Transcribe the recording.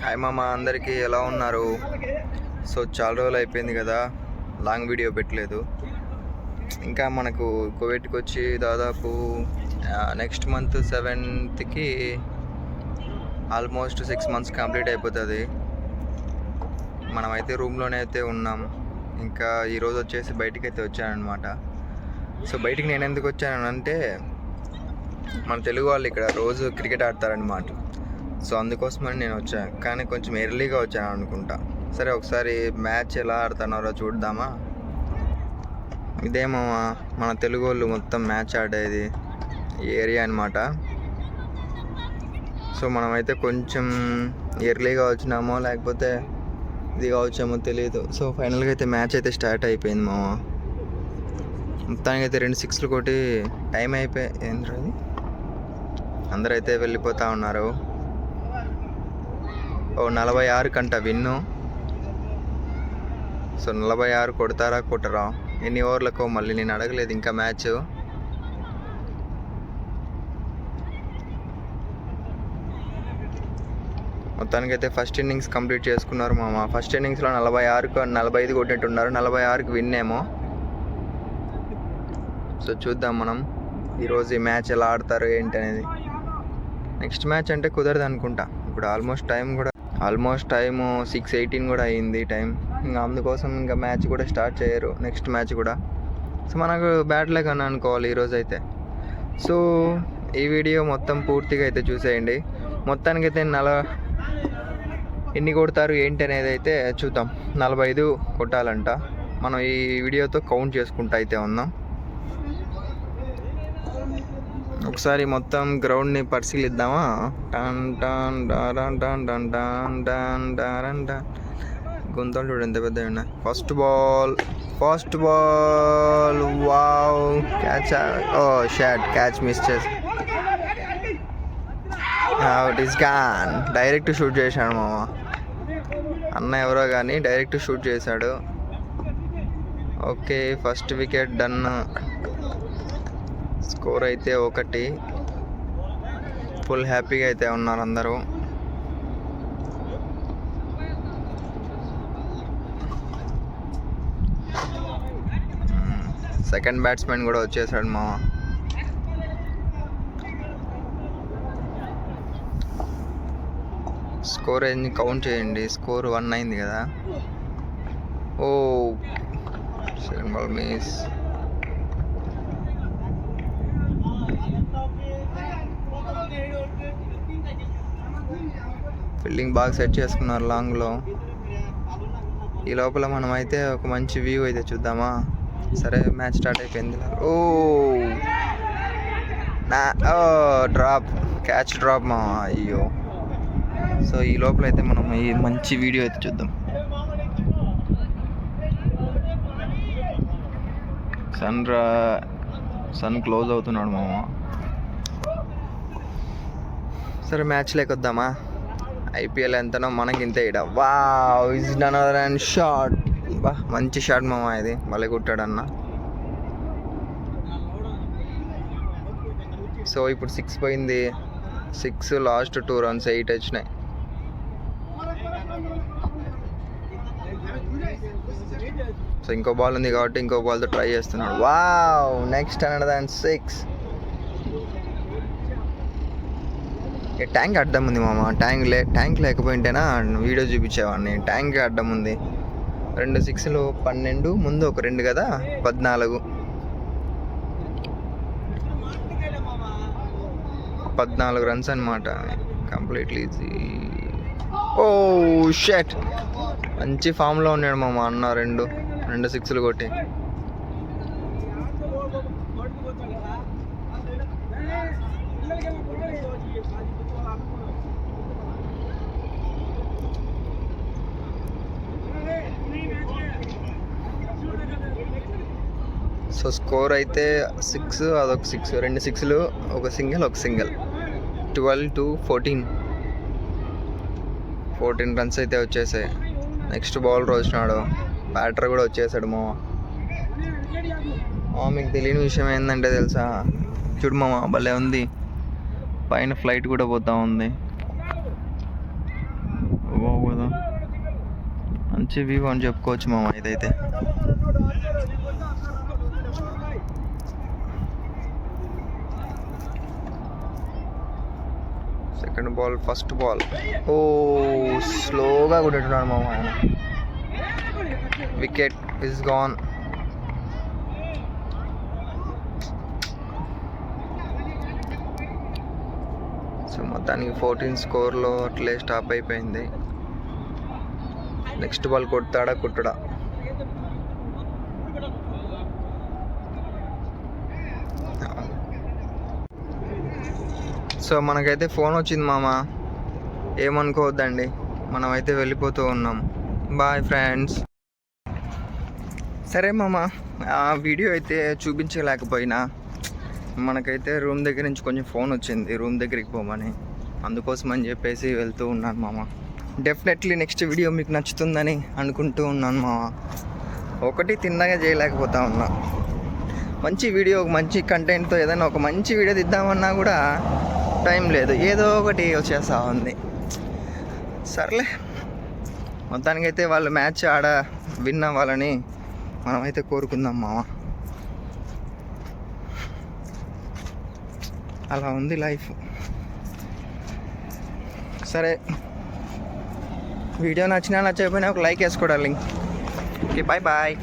Hi మామ, అందరికీ ఎలా ఉన్నారు? సో చాలా రోజులు అయిపోయింది కదా, లాంగ్ వీడియో పెట్టలేదు. ఇంకా మనకు కువైట్కి వచ్చి దాదాపు next month 7th almost 6 months complete అయిపోతుంది. మనమైతే రూమ్లోనే అయితే ఉన్నాం. ఇంకా ఈరోజు వచ్చేసి బయటికి అయితే వచ్చానమాట. సో బయటికి నేను ఎందుకు వచ్చానంటే, మన తెలుగు వాళ్ళు ఇక్కడ రోజు క్రికెట్ ఆడతారనమాట. సో అందుకోసమని నేను వచ్చాను, కానీ కొంచెం ఎర్లీగా వచ్చాను అనుకుంటా. సరే ఒకసారి మ్యాచ్ ఎలా ఆడుతున్నారో చూద్దామా. ఇదేమో మన తెలుగు వాళ్ళు మొత్తం మ్యాచ్ ఆడేది ఏరియా అనమాట. సో మనమైతే కొంచెం ఎర్లీగా వచ్చినామో లేకపోతే ఇదిగా వచ్చామో తెలియదు. సో ఫైనల్గా అయితే మ్యాచ్ అయితే స్టార్ట్ అయిపోయింది మామ. మొత్తానికి అయితే 2 6లు కొట్టి టైం ఏంటి అందరూ అయితే వెళ్ళిపోతూ ఉన్నారు. 46 కంట విన్ను. సో 46 కొడతారా కొట్టరా, ఎన్ని ఓవర్లకు మళ్ళీ నేను అడగలేదు ఇంకా మ్యాచ్. మొత్తానికైతే ఫస్ట్ ఇన్నింగ్స్ కంప్లీట్ చేసుకున్నారు మామ. ఫస్ట్ ఇన్నింగ్స్లో 45 కొట్టినట్టున్నారు. 46కి విన్ ఏమో. సో చూద్దాం మనం ఈరోజు ఈ మ్యాచ్ ఎలా ఆడతారు ఏంటి అనేది. నెక్స్ట్ మ్యాచ్ అంటే కుదరదు అనుకుంటా. ఇప్పుడు ఆల్మోస్ట్ టైం 6:18 కూడా అయ్యింది టైం. ఇంకా అందుకోసం ఇంకా మ్యాచ్ కూడా స్టార్ట్ చేయరు నెక్స్ట్ మ్యాచ్ కూడా. సో మనకు బ్యాడ్ లక్ అని అనుకోవాలి ఈరోజు అయితే. సో ఈ వీడియో మొత్తం పూర్తిగా అయితే చూసేయండి. మొత్తానికైతే ఎన్ని కొడతారు ఏంటి అనేది అయితే చూద్దాం. 45 కొట్టాలంట. మనం ఈ వీడియోతో కౌంట్ చేసుకుంటూ అయితే ఉన్నాం. ఒకసారి మొత్తం గ్రౌండ్ని పరిశీలిద్దామా. టన్ టన్ డారన్ టన్ టన్ టన్ టన్ డారన్ టన్. గుంతలు చూడండి ఎంత పెద్దగా ఉన్నాయి. First ball wow, catch. Shot, catch miss చేసి it is gone. Direct shoot చేశాడు మామ. అన్న ఎవరో కానీ డైరెక్ట్ షూట్ చేశాడు. Okay, first wicket done. Score అయితే 1. ఫుల్ హ్యాపీగా అయితే ఉన్నారు అందరూ. సెకండ్ బ్యాట్స్మెన్ కూడా వచ్చేసాడు మామ. స్కోర్ ఎన్ని కౌంట్ చేయండి. స్కోర్ 1 అయింది కదా. ఓ సెకండ్ బాల్ మిస్. ఫీల్డింగ్ బాగా సెట్ చేసుకున్నారు లాంగ్లో. ఈ లోపల మనం అయితే ఒక మంచి వ్యూ అయితే చూద్దామా. సరే మ్యాచ్ స్టార్ట్ అయిపోయింది. డ్రాప్, క్యాచ్ డ్రాప్ మా. అయ్యో. సో ఈ లోపల అయితే మనం ఈ మంచి వీడియో అయితే చూద్దాం. సన్ క్లోజ్ అవుతున్నాడు మామ. సరే మ్యాచ్ లేకొద్దామా. ఐపీఎల్ ఎంతనో మనకి ఇంతే. ఇడ wow, is another and shot. బా మంచి షాట్ మామ, ఇది భలే కొట్టాడన్న. సో ఇప్పుడు 6 పోయింది. 6 లాస్ట్ 2 runs, 8 వచ్చినాయి. సో ఇంకో బాల్ ఉంది కాబట్టి ఇంకో బాల్తో ట్రై చేస్తున్నాడు. Wow, next another and 6. Tank అడ్డం ఉంది మామ. ట్యాంక్ లేకపోయింటేనా వీడియో చూపించేవాడిని. ట్యాంక్ అడ్డం ఉంది. 2 6లు 12, ముందు ఒక 2 కదా 14. 14 runs అనమాట. Completely easy. ఓ షట్, మంచి ఫామ్లో ఉన్నాడు మామ అన్న. 2 6లు కొట్టి. సో స్కోర్ అయితే 6, అదొక 6, 2 6లు, ఒక సింగిల్. 12-14 runs అయితే వచ్చేసాయి. నెక్స్ట్ బౌలర్ వచ్చినాడు, బ్యాటర్ కూడా వచ్చేసాడు మామ. మీకు తెలియని విషయం ఏంటంటే తెలుసా, చూడు మామ భలే ఉంది. పైన ఫ్లైట్ కూడా పోతా ఉంది. బాగు కదా, మంచి వ్యూ అని చెప్పుకోవచ్చు మామ ఇదైతే. సెకండ్ బాల్, ఫస్ట్ బాల్, ఓ స్లోగా కొట్టేట్టున్నాడు మామ ఆయన. Wicket is gone. సో మొత్తానికి 14 స్కోర్లో అట్లే స్టాప్ అయిపోయింది. నెక్స్ట్ బాల్ కొడతాడా కొట్టడా? సో మనకైతే ఫోన్ వచ్చింది మామ, ఏమనుకోవద్దండి, మనమైతే వెళ్ళిపోతూ ఉన్నాం. Bye friends. సరే మామ, ఆ వీడియో అయితే చూపించలేకపోయినా, మనకైతే రూమ్ దగ్గర నుంచి కొంచెం ఫోన్ వచ్చింది రూమ్ దగ్గరికి పోమని, అందుకోసం అని చెప్పేసి వెళ్తూ ఉన్నాను మామ. డెఫినెట్లీ నెక్స్ట్ వీడియో మీకు నచ్చుతుందని అనుకుంటూ ఉన్నాను మామ. ఒకటి తిన్నగా చేయలేకపోతా ఉన్నా. మంచి వీడియో, మంచి కంటెంట్తో ఏదైనా ఒక మంచి వీడియో తీద్దామన్నా కూడా టైం లేదు, ఏదో ఒకటి వచ్చేస్తూ ఉంది. సర్లే, మొత్తానికైతే వాళ్ళు మ్యాచ్ ఆడ విన్ అవ్వాలని మనమైతే కోరుకుందాం మామ. అలా ఉంది లైఫ్. సరే, వీడియో నచ్చినా నచ్చకపోయినా ఒక లైక్ వేసుకోవాలి. Okay, bye bye.